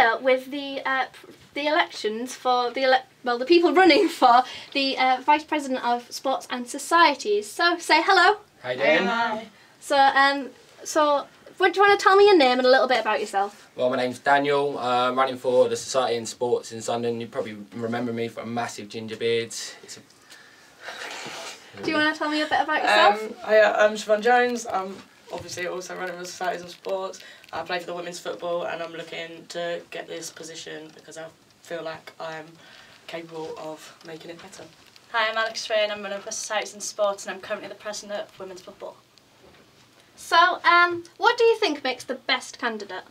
here with the elections for the people running for the Vice President of Sports and Societies. So say hello. How you doing? Hi. So what do you want to tell me your name and a little bit about yourself? Well, my name's Daniel. I'm running for the Society in Sports in London. You probably remember me for a massive ginger beard. Do you want to tell me a bit about yourself? I'm Siobhan Jones. I'm obviously also running for Societies in Sports. I play for the women's football and I'm looking to get this position because I feel like I'm capable of making it better. Hi, I'm Alex Ray and I'm running for Societies in Sports and I'm currently the president of women's football. So, what do you think makes the best candidate?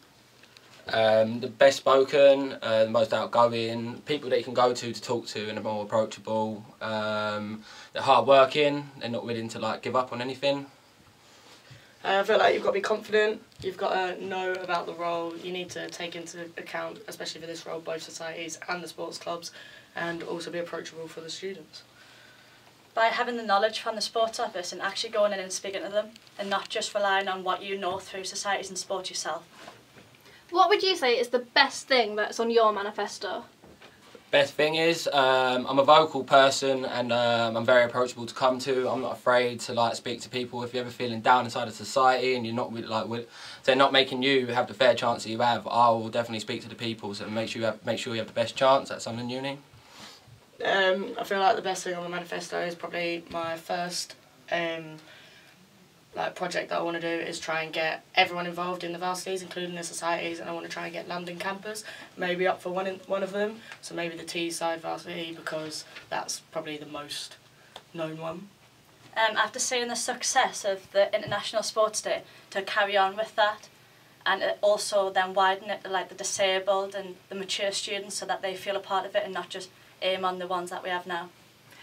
The best spoken, the most outgoing, people that you can go to talk to and are more approachable. They're hard working, they're not willing to give up on anything. I feel like you've got to be confident, you've got to know about the role, you need to take into account, especially for this role, both societies and the sports clubs, and also be approachable for the students. By having the knowledge from the sports office and actually going in and speaking to them and not just relying on what you know through Societies in Sports yourself. What would you say is the best thing that's on your manifesto? Best thing is, I'm a vocal person and I'm very approachable to come to. I'm not afraid to speak to people. If you're ever feeling down inside of society and you're not they're not making you have the fair chance that you have, I will definitely speak to the people so make sure you have the best chance at Sunderland Uni. I feel like the best thing on the manifesto is probably my first project that I want to do is try and get everyone involved in the varsities, including the societies, and I want to try and get London campus maybe up for one of them, so maybe the Teesside varsity because that's probably the most known one. After seeing the success of the International Sports Day, to carry on with that and also then widen it to the disabled and the mature students so that they feel a part of it and not just aim on the ones that we have now.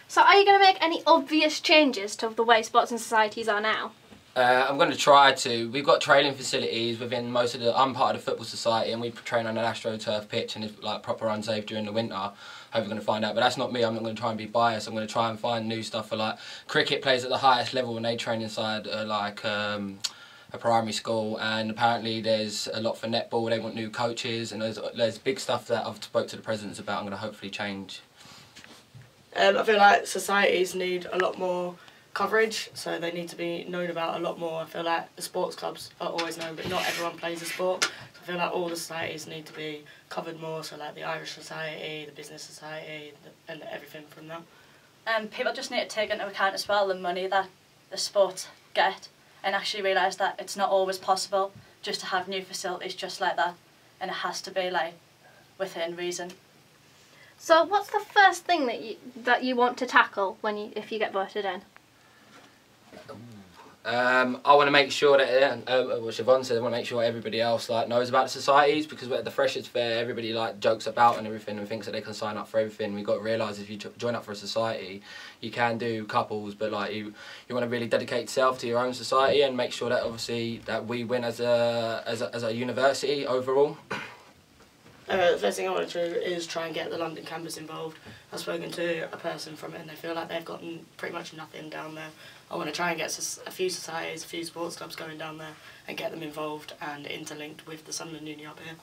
So are you going to make any obvious changes to the way sports and societies are now? I'm going to try to. We've got training facilities within most of I'm part of the football society and we train on an AstroTurf pitch and it's proper unsafe during the winter. Hope we're going to find out, but that's not me. I'm not going to try and be biased. I'm going to try and find new stuff for cricket players at the highest level when they train inside a primary school, and apparently there's a lot for netball. They want new coaches and there's big stuff that I've spoke to the presidents about. I'm going to hopefully change. I feel like societies need a lot more coverage, so they need to be known about a lot more. I feel like the sports clubs are always known, but not everyone plays a sport. So I feel like all the societies need to be covered more, so the Irish Society, the Business Society, and everything from that. People just need to take into account as well the money that the sports get and actually realise that it's not always possible just to have new facilities just like that, and it has to be within reason. So what's the first thing that you want to tackle if you get voted in? I want to make sure that, what Siobhan said, I want to make sure everybody else knows about the societies, because at the Freshers' Fair everybody jokes about and everything and thinks that they can sign up for everything. We've got to realise if you join up for a society, you can do couples, but you want to really dedicate yourself to your own society and make sure that obviously that we win as a university overall. The first thing I want to do is try and get the London campus involved. I've spoken to a person from it and they feel like they've gotten pretty much nothing down there. I want to try and get a few societies, a few sports clubs going down there and get them involved and interlinked with the Sunderland Uni up here.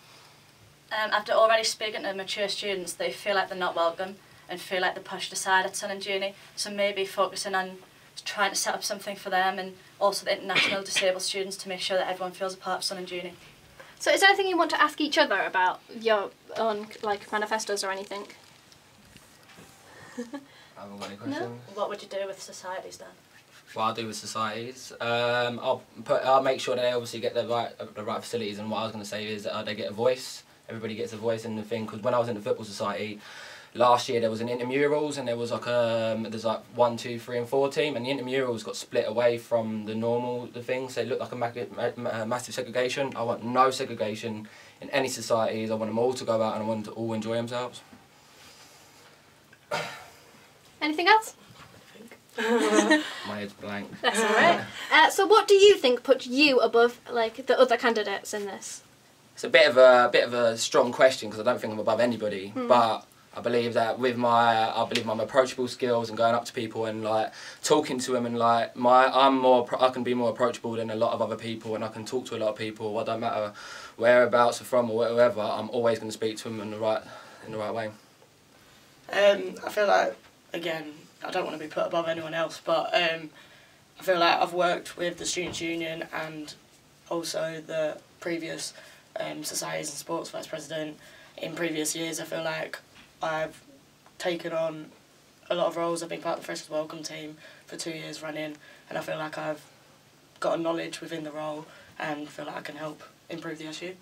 After already speaking to mature students, they feel like they're not welcome and feel like they're pushed aside at Sunderland Uni, so maybe focusing on trying to set up something for them and also the international disabled students to make sure that everyone feels a part of Sunderland Uni. So is there anything you want to ask each other about your own manifestos or anything? I haven't got any questions. No? What would you do with societies then? What I'll do with societies, I'll make sure that they obviously get the right facilities, and what I was going to say is that they get a voice. Everybody gets a voice in the thing, because when I was in the football society last year there was an intramurals and there was there's 1, 2, 3 and 4 team, and the intramurals got split away from the things. They look like a massive segregation. I want no segregation in any societies. I want them all to go out and I want them to all enjoy themselves. Anything else? My head's blank. That's alright. So what do you think puts you above the other candidates in this? It's a bit of a strong question because I don't think I'm above anybody, but I believe that with my approachable skills and going up to people and like talking to them and like I can be more approachable than a lot of other people, and I can talk to a lot of people. It don't matter whereabouts they're from or whatever. I'm always going to speak to them in the right way. I feel like, again, I don't want to be put above anyone else, but I feel like I've worked with the Students' Union and also the previous societies and sports vice president in previous years. I feel like I've taken on a lot of roles. I've been part of the Freshers Welcome team for 2 years running, and I feel like I've got a knowledge within the role and feel like I can help improve the SU.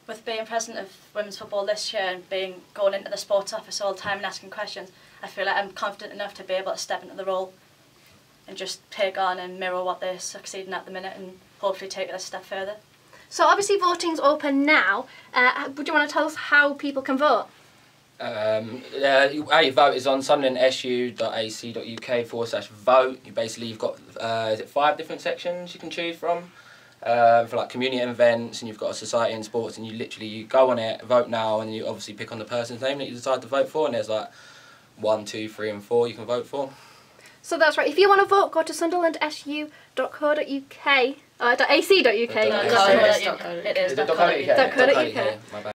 With being president of women's football this year and going into the sports office all the time and asking questions, I feel like I'm confident enough to be able to step into the role and just take on and mirror what they're succeeding at the minute and hopefully take it a step further. So obviously voting's open now. Would you want to tell us how people can vote? How you vote is on sunderlandu.ac.uk/vote. You've got 5 different sections you can choose from for like community events, and you've got a society and sports, and you go on it, vote now, and you obviously pick on the person's name that you decide to vote for, and there's like 1, 2, 3 and 4 you can vote for. So that's right. If you want to vote, go to sunderlandsu.co.uk. .ac.uk. It is .co.uk. .co.uk. My bad.